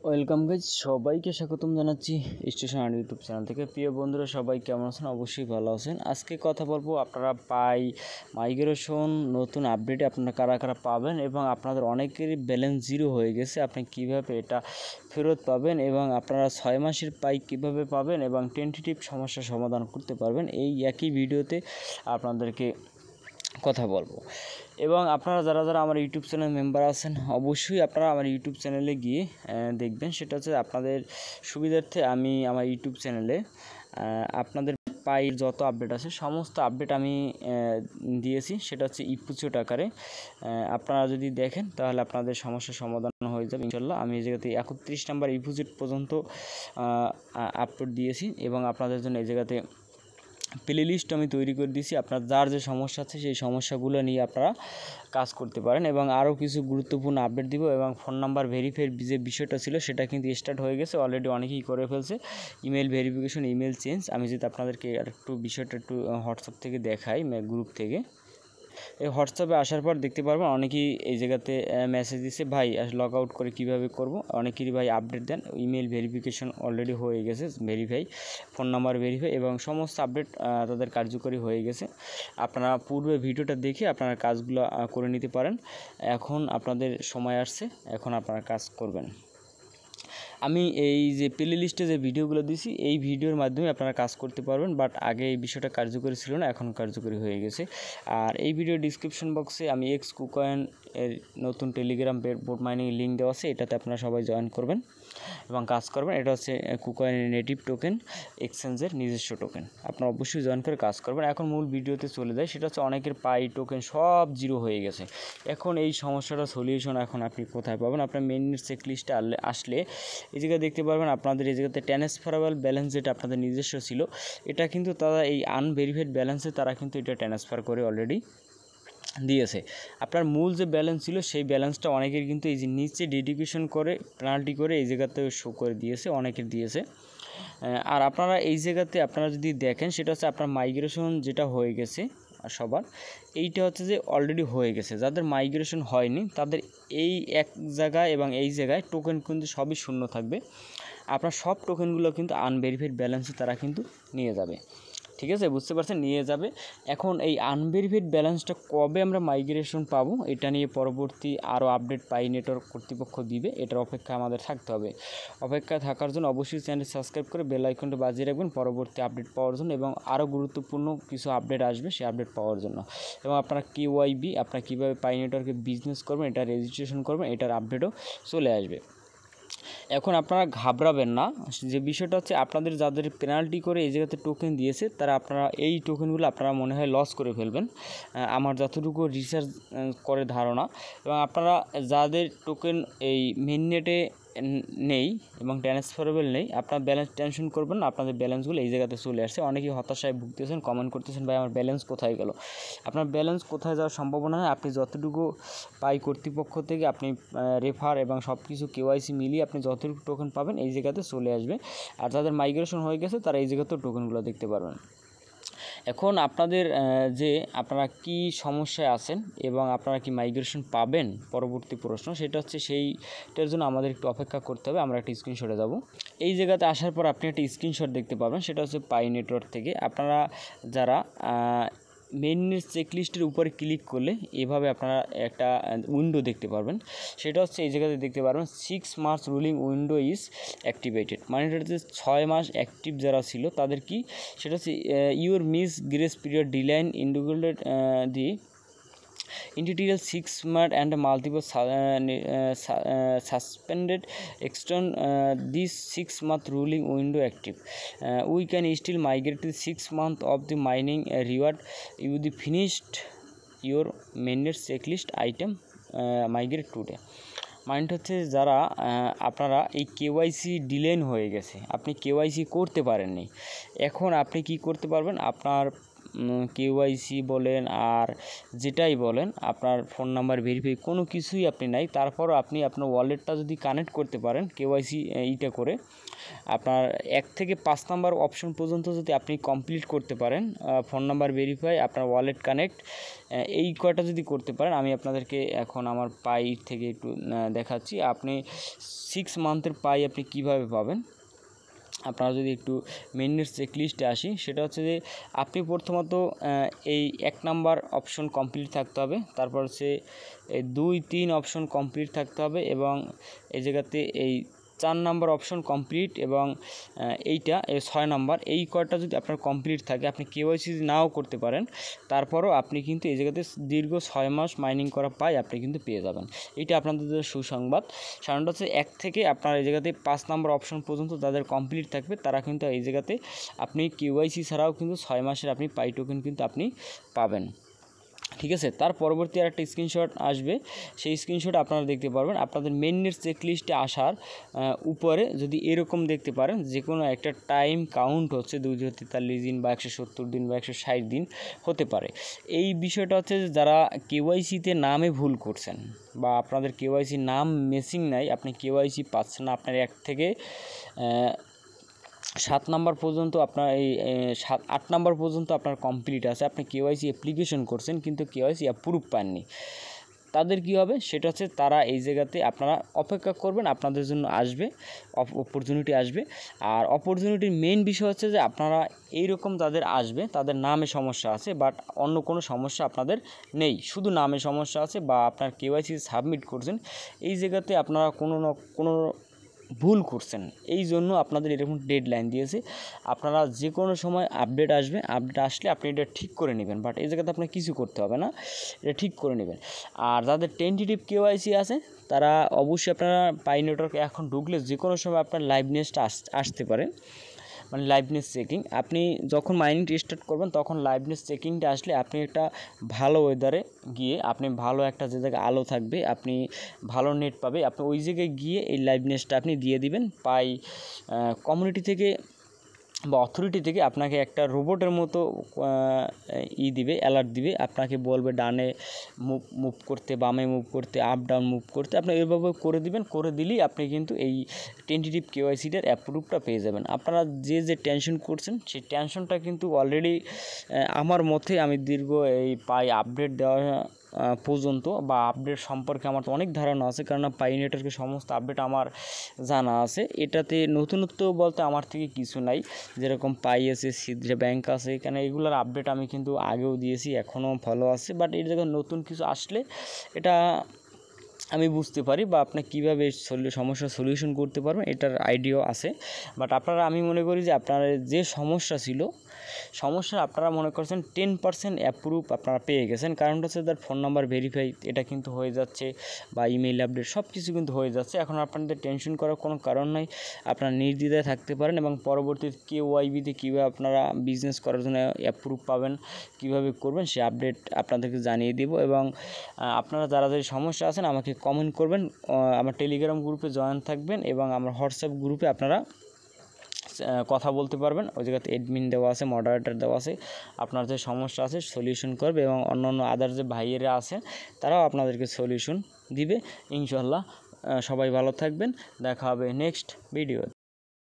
Welcome guys, সবাইকে স্বাগতম জানাচ্ছি স্টেশন আর ইউটিউব চ্যানেল থেকে। প্রিয় বন্ধুরা, সবাই কেমন আছেন? অবশ্যই ভালো আছেন। আজকে কথা বলবো আপনারা মাইগ্রেশন নতুন আপডেটে আপনারা কারা কারা পাবেন এবং আপনাদের অনেকেরই ব্যালেন্স জিরো হয়ে গেছে, আপনি কিভাবে এটা ফেরত পাবেন এবং আপনারা 6 মাসের পাই কিভাবে পাবেন এবং টেন্টেটিভ সমস্যার সমাধান করতে পারবেন, এই একই ভিডিওতে আপনাদেরকে কথা বলবো। এবং আপনারা যারা যারা আমার ইউটিউব চ্যানেল মেম্বার আছেন, অবশ্যই আপনারা আমার ইউটিউব চ্যানেলে গিয়ে দেখবেন। সেটা হচ্ছে আপনাদের সুবিধার্থে আমি আমার ইউটিউব চ্যানেলে আপনাদের পাইর যত আপডেট আছে সমস্ত আপডেট আমি দিয়েছি। সেটা হচ্ছে ইপুচট আকারে। আপনারা যদি দেখেন তাহলে আপনাদের সমস্যার সমাধান হয়ে যাবে ইনশাল্লাহ। আমি এই জায়গাতে 31 নাম্বার ইপুচট পর্যন্ত আপলোড দিয়েছি এবং আপনাদের জন্য এই জায়গাতে প্লে লিস্ট আমি তৈরি করে দিয়েছি। আপনার যার যে সমস্যা আছে সেই সমস্যাগুলো নিয়ে আপনারা কাজ করতে পারেন এবং আরও কিছু গুরুত্বপূর্ণ আপডেট দিব। এবং ফোন নাম্বার ভেরিফাইয়ের যে বিষয়টা ছিল সেটা কিন্তু স্টার্ট হয়ে গেছে, অলরেডি অনেকেই করে ফেলছে। Email verification, email change. আমি যদি আপনাদেরকে একটু বিষয়টা একটু হোয়াটসঅ্যাপ থেকে দেখাই, গ্রুপ থেকে। এই হোয়াটসঅ্যাপে আসার পর দেখতে পারবেন অনেকেই এই জায়গাতে মেসেজ দিচ্ছে, ভাই লগ আউট করে কীভাবে করব। অনেকেরই ভাই আপডেট দেন। ইমেল ভেরিফিকেশন অলরেডি হয়ে গেছে, ভেরিফাই, ফোন নাম্বার ভেরিফাই এবং সমস্ত আপডেট তাদের কার্যকরী হয়ে গেছে। আপনারা পূর্বে ভিডিওটা দেখে আপনারা কাজগুলো করে নিতে পারেন। এখন আপনাদের সময় আসছে, এখন আপনারা কাজ করবেন। আমি এই যে প্লে লিস্টে যে ভিডিওগুলো দিয়েছি এই ভিডিওর মাধ্যমে আপনারা কাজ করতে পারবেন, বাট আগে এই বিষয়টা কার্যকরী ছিল না, এখন কার্যকরী হয়ে গেছে। আর এই ভিডিও ডিসক্রিপশন বক্সে আমি কুকয়েন এর নতুন টেলিগ্রাম বোট মাইনিং লিঙ্ক দেওয়া আছে, এটাতে আপনারা সবাই জয়েন করবেন এবং কাজ করবেন। এটা হচ্ছে কুকয়েনের নেটিভ টোকেন, এক্সচেঞ্জের নিজস্ব টোকেন। আপনারা অবশ্যই জয়েন করে কাজ করবেন। এখন মূল ভিডিওতে চলে যায়। সেটা হচ্ছে অনেকের পাই টোকেন সব জিরো হয়ে গেছে। এখন এই সমস্যাটা সলিউশন এখন আপনি কোথায় পাবেন? আপনার মেইন চেক লিস্টে আসলে এই জায়গায় দেখতে পারবেন আপনাদের এই জায়গাতে ট্রান্সফারেবল ব্যালেন্স যেটা আপনাদের নিজস্ব ছিল, এটা কিন্তু তারা এই আনভেরিফাইড ব্যালেন্সে তারা কিন্তু এটা ট্রান্সফার করে অলরেডি দিয়েছে। আপনার মূল যে ব্যালেন্স ছিল সেই ব্যালেন্সটা অনেকের কিন্তু এই যে নিচে ডেডিকেশন করে পেনাল্টি করে এই জায়গাতে শো করে দিয়েছে, অনেকের দিয়েছে। আর আপনারা এই জায়গাতে আপনারা যদি দেখেন সেটা হচ্ছে আপনার মাইগ্রেশন যেটা হয়ে গেছে সবার, এইটা হচ্ছে যে অলরেডি হয়ে গেছে। যাদের মাইগ্রেশন হয়নি তাদের এই এক জায়গায় এবং এই জায়গায় টোকেন কিন্তু সবই শূন্য থাকবে। আপনার সব টোকেনগুলো কিন্তু আনভেরিফাইড ব্যালেন্সে তারা কিন্তু নিয়ে যাবে। ঠিক আছে, বুঝতে পারছেন, নিয়ে যাবে। এখন এই আনভেরিফাইড ব্যালেন্সটা কবে আমরা মাইগ্রেশন পাবো এটা নিয়ে পরবর্তী আরও আপডেট পাই নেটওয়ার্ক কর্তৃপক্ষ দিবে, এটার অপেক্ষা আমাদের থাকতে হবে। অপেক্ষায় থাকার জন্য অবশ্যই চ্যানেল সাবস্ক্রাইব করে বেল আইকনটা বাজিয়ে রাখবেন পরবর্তী আপডেট পাওয়ার জন্য এবং আরও গুরুত্বপূর্ণ কিছু আপডেট আসবে সেই আপডেট পাওয়ার জন্য। এবং আপনারা কেওয়াইবি আপনারা কীভাবে পাই নেটওয়ার্কে বিজনেস করবেন, এটা রেজিস্ট্রেশন করবেন, এটার আপডেটও চলে আসবে। এখন আপনারা ঘাবড়াবেন না। যে বিষয়টা হচ্ছে আপনাদের যাদের পেনাল্টি করে এই জায়গাতে টোকেন দিয়েছে তারা আপনারা এই টোকেনগুলো আপনারা মনে হয় লস করে ফেলবেন, আমার যতটুকু রিসার্চ করে ধারণা। এবং আপনারা যাদের টোকেন এই মেইননেটে নেই এবং ট্রান্সফারেবল নেই, আপনার ব্যালেন্স টেনশন করবেন না, আপনাদের ব্যালেন্সগুলো এই জায়গাতে চলে আসছে। অনেকেই হতাশায় ভুগতেছেন, কমেন্ট করতেছেন, ভাই আমার ব্যালেন্স কোথায় গেল। আপনার ব্যালেন্স কোথায় যাওয়ার সম্ভাবনা নেই। আপনি যতটুকু পাই কর্তৃপক্ষ থেকে আপনি রেফার এবং সব কিছু কেওয়াইসি মিলিয়ে আপনি যতটুকু টোকেন পাবেন এই জায়গাতে চলে আসবে। আর যাদের মাইগ্রেশন হয়ে গেছে তারা এই জায়গাতেও টোকেনগুলো দেখতে পারবেন। এখন আপনাদের যে আপনারা কি সমস্যায় আছেন এবং আপনারা কি মাইগ্রেশন পাবেন, পরবর্তী প্রশ্ন সেটা হচ্ছে সেইটার জন্য আমাদের একটু অপেক্ষা করতে হবে। আমরা একটা স্ক্রিনশটে যাব। এই জায়গাতে আসার পর আপনি একটা স্ক্রিনশট দেখতে পাবেন, সেটা হচ্ছে পাই নেটওয়ার্ক থেকে। আপনারা যারা মেইন চেকলিস্টের উপরে ক্লিক করলে এভাবে আপনারা একটা উইন্ডো দেখতে পারবেন। সেটা হচ্ছে এই জায়গাতে দেখতে পারবেন 6 মাস রুলিং উইন্ডো ইজ অ্যাক্টিভেটেড, মানে এটা হচ্ছে 6 মাস অ্যাক্টিভ যারা ছিল তাদের কি, সেটা হচ্ছে your miss grace period deadline indicated the ইন্টিটিরিয়াল 6 month and multiple suspended extend this 6-month ruling window active. We can still migrate to 6 month of the mining reward you the finished your mainnet checklist item migrate today. Mind হচ্ছে যারা আপনারা এই KYC ডিলেন হয়ে গেছে, আপনি KYC করতে পারেননি, এখন আপনি কি করতে পারবেন, আপনার কেওয়াইসি বলেন আর যেটাই বলেন, আপনার ফোন নাম্বার ভেরিফাই কোনো কিছুই আপনি নাই, তারপরও আপনি আপনার ওয়ালেটটা যদি কানেক্ট করতে পারেন কেওয়াইসি এইটা করে, আপনার 1 থেকে 5 নাম্বার অপশন পর্যন্ত যদি আপনি কমপ্লিট করতে পারেন, ফোন নাম্বার ভেরিফাই, আপনার ওয়ালেট কানেক্ট, এই কয়টা যদি করতে পারেন, আমি আপনাদেরকে এখন আমার পাই থেকে একটু দেখাচ্ছি। আপনি 6 মান্থের পাই আপনি কিভাবে পাবেন। আপনারা যদি একটু মেইনের চেকলিস্টে আসি, সেটা হচ্ছে যে আপনি প্রথমত এই 1 নাম্বার অপশন কমপ্লিট থাকতে হবে, তারপর হচ্ছে 2, 3 অপশন কমপ্লিট থাকতে হবে, এবং এই জায়গাতে এই 4 নাম্বার অপশন কমপ্লিট, এবং এইটা 6 নাম্বার, এই কয়টা যদি আপনার কমপ্লিট থাকে, আপনি কেওয়াইসি নাও করতে পারেন, তারপরও আপনি কিন্তু এই জায়গাতে দীর্ঘ 6 মাস মাইনিং করা পাই আপনি কিন্তু পেয়ে যাবেন। এটা আপনাদের সুসংবাদ। সাধারণত হচ্ছে 1 থেকে আপনার এই জায়গাতে 5 নাম্বার অপশন পর্যন্ত যাদের কমপ্লিট থাকবে, তারা কিন্তু এই জায়গাতে আপনি কেওয়াইসি ছাড়াও কিন্তু 6 মাসের আপনি পাই টোকেন কিন্তু আপনি পাবেন। ঠিক আছে, তার পরবর্তী আরেকটা স্ক্রিনশট আসবে, সেই স্ক্রিনশট আপনারা দেখতে পারবেন। আপনাদের মেইনের চেকলিস্টে আসার উপরে যদি এরকম দেখতে পারেন, যে কোনো একটা টাইম কাউন্ট হচ্ছে 243 দিন বা 170 দিন বা 160 দিন হতে পারে। এই বিষয়টা হচ্ছে যে যারা কেওয়াইসিতে নামে ভুল করছেন, বা আপনাদের কেওয়াইসি নাম মিসিং নাই, আপনি কেওয়াইসি পাচ্ছেন না, আপনার 1 থেকে 7 নাম্বার পর্যন্ত আপনার এই 8 নাম্বার পর্যন্ত আপনার কমপ্লিট আছে, আপনি কেওয়াইসি অ্যাপ্লিকেশন করছেন কিন্তু কেওয়াইসি অ্যাপ্রুভ পাননি, তাদের কি হবে সেটা হচ্ছে তারা এই জায়গাতে আপনারা অপেক্ষা করবেন, আপনাদের জন্য আসবে অপরচুনিটি আসবে। আর অপরচুনিটির মেইন বিষয় হচ্ছে যে আপনারা এইরকম যাদের আসবে তাদের নামে সমস্যা আছে, বাট অন্য কোনো সমস্যা আপনাদের নেই, শুধু নামে সমস্যা আছে, বা আপনার কেওয়াইসি সাবমিট করছেন এই জায়গাতে আপনারা কোনো না কোনো ভুল করছেন, এই জন্য আপনাদের এরকম ডেডলাইন দিয়েছে। আপনারা যে কোনো সময় আপডেট আসবে, আপডেট আসলে আপনি এটা ঠিক করে নেবেন, বাট এই জায়গাতে আপনার কিছু করতে হবে না, এটা ঠিক করে নেবেন। আর যাদের টেন্টেটিভ কেওয়াইসি আছে তারা অবশ্যই আপনারা পাই নেটওয়ার্কে এখন ঢুকলে যে কোনো সময় আপনার লাইভনেসটা আসতে পারে, মানে লাইভনেস চেকিং। আপনি যখন মাইনিং স্টার্ট করবেন তখন লাইভনেস চেকিংটা আসলে আপনি একটা ভালো ওয়েদারে গিয়ে, আপনি ভালো একটা যে জায়গায় আলো থাকবে, আপনি ভালো নেট পাবে, আপনি ওই জায়গায় গিয়ে এই লাইভনেসটা আপনি দিয়ে দিবেন। পাই কমিউনিটি থেকে বা অথরিটি থেকে আপনাকে একটা রোবটের মতো দিবে, অ্যালার্ট দিবে, আপনাকে বলবে ডানে মুভ করতে, বামে মুভ করতে, আপ ডাউন মুভ করতে, আপনি এইভাবে করে দিবেন, করে দিলেই আপনি কিন্তু এই টেন্টেটিভ কেওয়াইসিটার অ্যাপ্রুভটা পেয়ে যাবেন। আপনারা যে টেনশন করছেন সেই টেনশনটা কিন্তু অলরেডি আমার মতে, আমি দীর্ঘ এই পাই আপডেট দেওয়া পর্যন্ত বা আপডেট সম্পর্কে আমার তো অনেক ধারণা আছে, কারণ পাই নেটওয়ার্কের সমস্ত আপডেট আমার জানা আছে। এটাতে নতুনত্ব বলতে আমার থেকে কিছু নাই, যেরকম পাই আছে, সিদ্রে ব্যাংক আছে, এখানে এগুলোর আপডেট আমি কিন্তু আগেও দিয়েছি, এখনও ফলো আছে, বাট এর জায়গায় নতুন কিছু আসলে এটা আমি বুঝতে পারি, বা আপনি কীভাবে সমস্যার সলিউশন করতে পারবেন এটার আইডিয়াও আছে। বাট আপনারা, আমি মনে করি যে আপনার যে সমস্যা ছিল, সমস্যা আপনারা মনে করছেন 10% অ্যাপ্রুভ আপনারা পেয়ে গেছেন, কারণটা হচ্ছে তার ফোন নাম্বার ভেরিফাই এটা কিন্তু হয়ে যাচ্ছে, বা ইমেইল আপডেট সব কিছু কিন্তু হয়ে যাচ্ছে। এখন আপনাদের টেনশন করার কোনো কারণ নাই, আপনারা নির্দ্বিধায় থাকতে পারেন, এবং পরবর্তীতে কেওয়াইবিতে কীভাবে আপনারা বিজনেস করার জন্য অ্যাপ্রুভ পাবেন, কীভাবে করবেন সে আপডেট আপনাদেরকে জানিয়ে দেব। এবং আপনারা যারা যে সমস্যা আছেন আমাকে কমেন্ট করবেন, আমার টেলিগ্রাম গ্রুপে জয়েন থাকবেন, এবং আমার হোয়াটসঅ্যাপ গ্রুপে আপনারা কথা বলতে পারবেন, ওই জায়গাতে অ্যাডমিন দেওয়া আছে, মডারেটর দেওয়া আছে, আপনার যে সমস্যা আছে সলিউশন করবে, এবং অন্যান্য আদার যে ভাইয়েরা আছে তারাও আপনাদেরকে সলিউশন দিবে ইনশাআল্লাহ। সবাই ভালো থাকবেন, দেখা হবে নেক্সট ভিডিও।